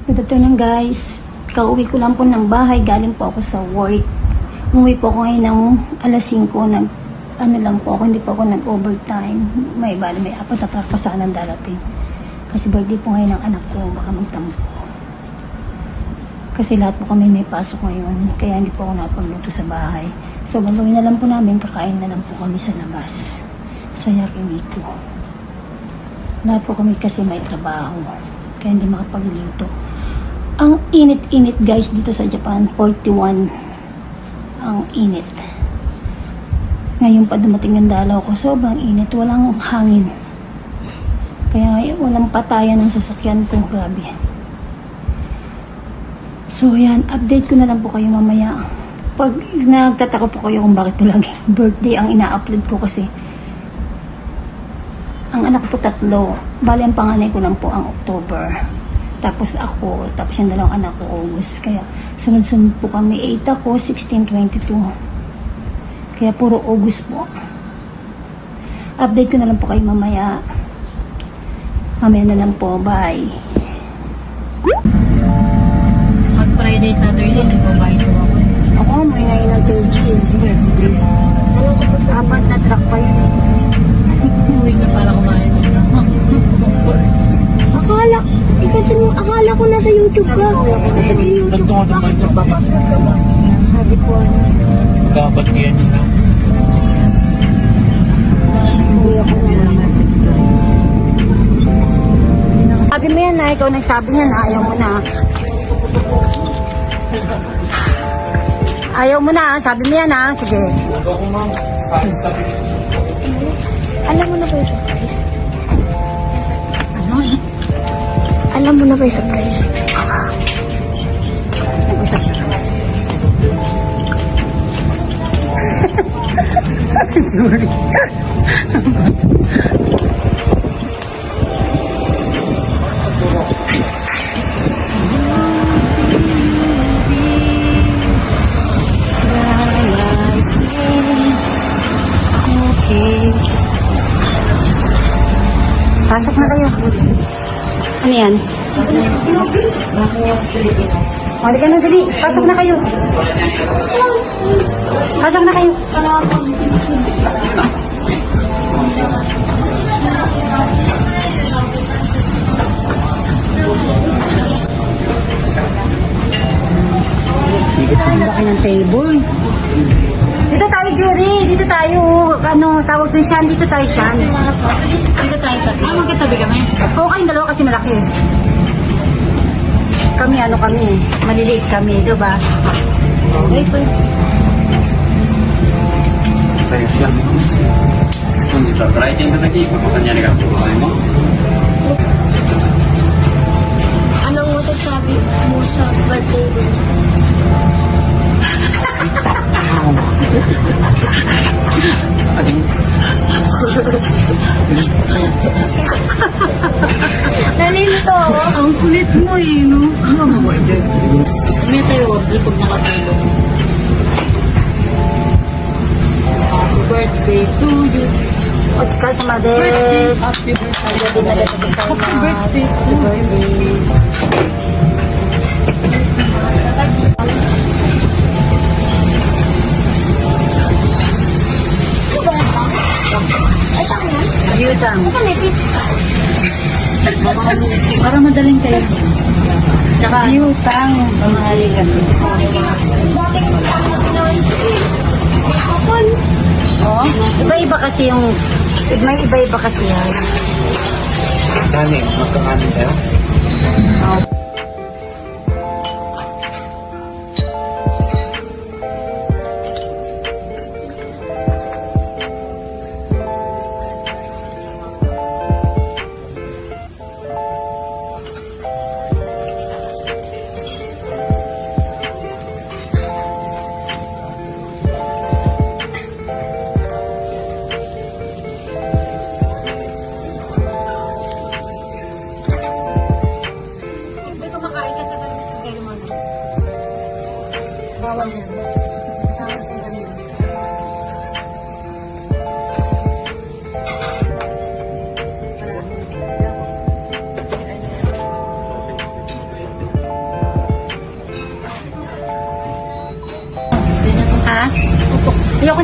Good afternoon guys. Kauwi ko lang po ng bahay. Galing po ako sa work. Umuwi po ako ngayon ng alas 5. Lang po ako. Hindi po ako nag-overtime. May 4 na truck pa sanang darating. Kasi birthday po ngayon ng anak ko. Baka magtampo. Kasi lahat po kami may pasok ngayon. Kaya hindi po ako napagluto sa bahay. So gagawin na lang po namin. Kakain na lang po kami sa labas. Sa Yakiniku. Lahat po kami kasi may trabaho. Kaya hindi makapagluto. Ang init-init guys dito sa Japan, 41 ang init. Ngayon pa dumating ang dalaw ko, sobrang init, walang hangin. Kaya walang patayan ng sasakyan ko, grabe. So yan, update ko na lang po kayo mamaya. Pag nagtataka po kayo kung bakit po lagi birthday ang ina-upload ko kasi ang anak ko po 3, bali ang panganay ko lang po ang October. Tapos ako, tapos yung 2 anak ko, August. Kaya sunod-sunod po kami. 8 ako, 16, 22. Kaya puro August po. Update ko na lang po kayo mamaya. Mamaya na lang po. Bye. Pag Friday, Saturday, nagbabayad po ako. Ako, may ngayon ng 13. 4 na truck pa yun. Uwi na para kumain. Akala ko nasa YouTube ka. Nagtungo naman sa papasok ka ba? Sabi ko, Magkabat yan yun na. hindi ako naman. Sabi mo yan na, ikaw nagsabi niya na ayaw mo na. Ayaw mo na, sabi mo yan ha. Sige. Ako ma'am, Alam mo na ba yung surprise? Ano? Alam mo na ba yung surprise? Nag-usap na. Sorry. Okay. Pasok na kayo. Ano yan? Mali ka na, dali. Pasok na kayo. Pasok na kayo. Ang laki ng table. Dito tayo, Jury. Dito tayo. Ano, tawag doon siya. Dito tayo siya. Dito tayo tabi. Ah, magkatabi kami. Oo, kayong dalawa kasi malaki. Kami, ano kami, maliliit kami, diba? Okay po. Anong masasabi mo sa birthday mo? Nalilito ako. Ang kulit mo eh, no? May tayo order pag nakatulog. Happy birthday to you. What's ka sa mades? Happy birthday. Happy birthday. Happy birthday. Yutang. Para madaling kayo. Tsaka, Yutang. Mamahali kasi. Oh, iba-iba kasi yung, may iba-iba kasi yan. kanin. Magkakanin tayo?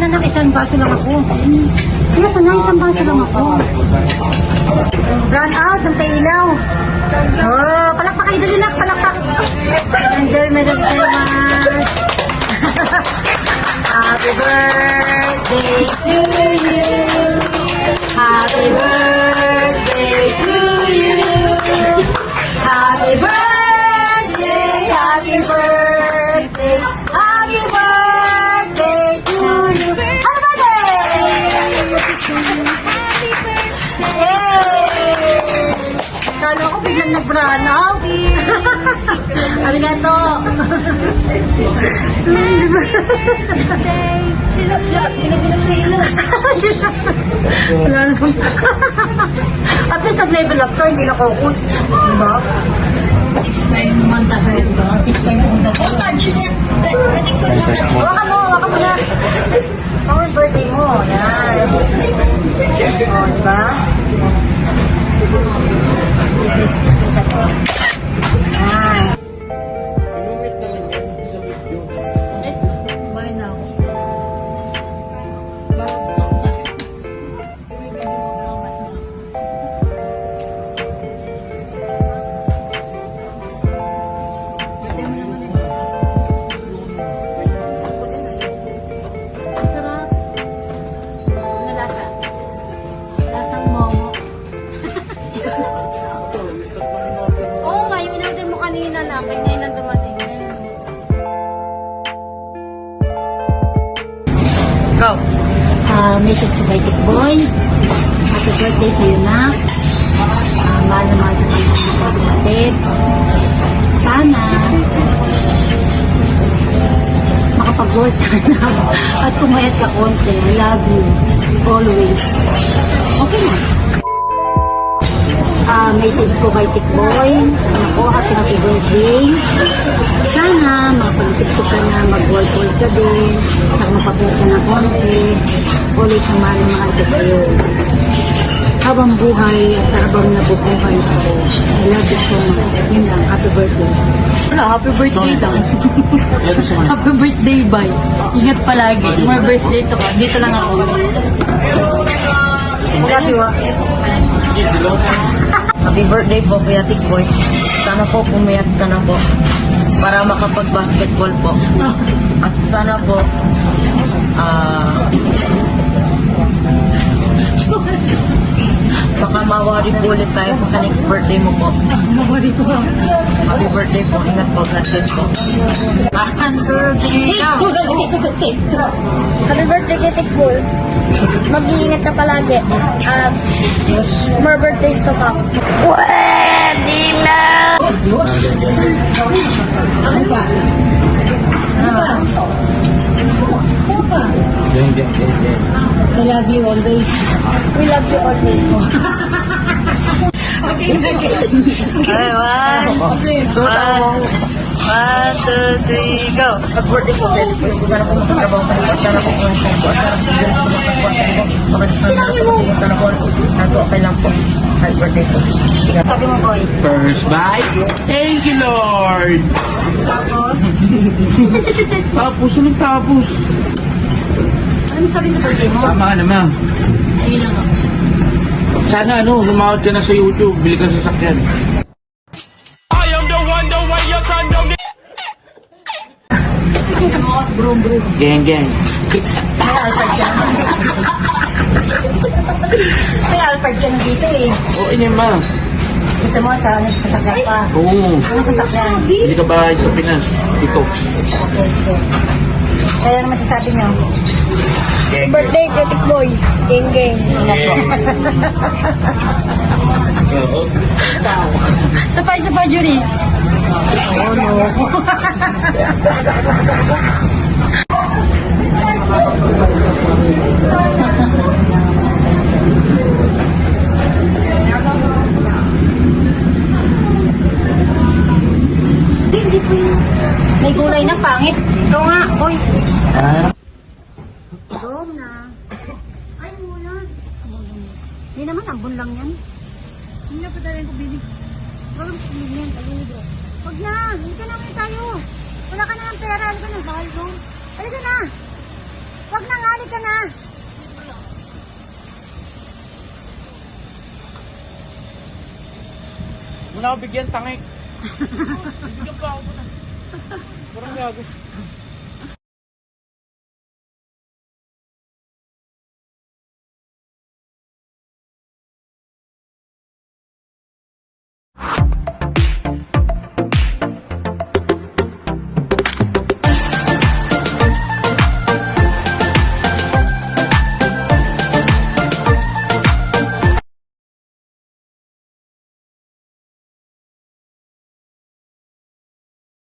na lang, isang baso lang ako. Kaya ko na, isang baso lang ako. Run out ng ilaw. Oh, palakpak kayo dali na, palakpak. Enjoy, Merry Christmas. Happy birthday to you. Happy birthday to you. Happy birthday, happy birthday, happy birthday to you. Happy birthday! Yay! Kala ko biglang nag-run out. Arigato. Wala naman. At least nag-level up ka, hindi na-focus. Diba? 6 months ahead ba? 6 time pumunta sa iyo. Touch it. Pwede ko na touch. Hawakan mo na. Happy birthday mo. Yan. O, diba? Yan. Bye now. Sarap. Nalasa. Lasang momo. Oo nga, yung in-order mo kanina na. Kaya ngayon lang dumating. Go. Message sa Baitik Boy. Happy birthday sa'yo na. Mahal na mahal ka ng mga kapatid. Sana makapag-work ka na at pumayat ka konti. I love you. Always. Okay na. Message ko kay Tik Boy. Sana po, happy birthday. Sana makapag-isip ka na mag-work ka din. Sana mapag-work ka na konti. Always na mahal ko kayo. Habang buhay at habang nabubuhay ako. I love you so much. Yun lang. Happy birthday. Wala, happy birthday daw. Happy birthday, bye. Ingat palagi. More birthday to ka. Dito lang ako. Love you. Happy birthday po, Kuya Tikboy. Sana po pumayat ka na po para makapag-basketball po. At sana po, baka mawari po ulit tayo po sa next birthday mo po. Happy birthday po. Ingat po. God bless po. Happy birthday daw. Happy birthday kay Tikbol. Mag-iingat ka palagi. More birthdays to come. Pwede na! I love you always. We love you all day. One, two, three, go! Happy birthday po, Kuya Tikboy. Sana po makatrabaho ka na po. Sana po po. Sana po. Okay lang po. Happy birthday po. Ingat. Sabi mo, Boy. First bite. Thank you, Lord. Tapos, Tapos, anong tapos? ano sabi sa birthday mo? Tama ka naman. Ayun lang ako. Sana lumawad ka na sa YouTube. Bili ka sa sakyan. Geng, geng. May Alphard ka na dito eh. Oo, ini ma. Gusto mo sa nagsasakyan pa. Oo. Ano sasakyan? Bili ka ba sa Pinas? Dito. Okay, sige. Kaya ano masasabi niyo? Geng, geng. Birthday kay Tikboy. Gang gang. Oo. Sapay, Jury. Oh, no. Hindi po yun. May gulay na pangit. Ito nga, boy. Dom na. Ay, muna. Hindi naman, ambon lang yan. Hindi na pa ko bili. Huwag ang pumili yan. Huwag na. Hindi ka na tayo. Wala ka na ng pera. Halika na. Bahal mo. Halika na. Wag na, ngali ka na. Muna ako bigyan, tangay. Bigyan pa ako muna. Parang gago.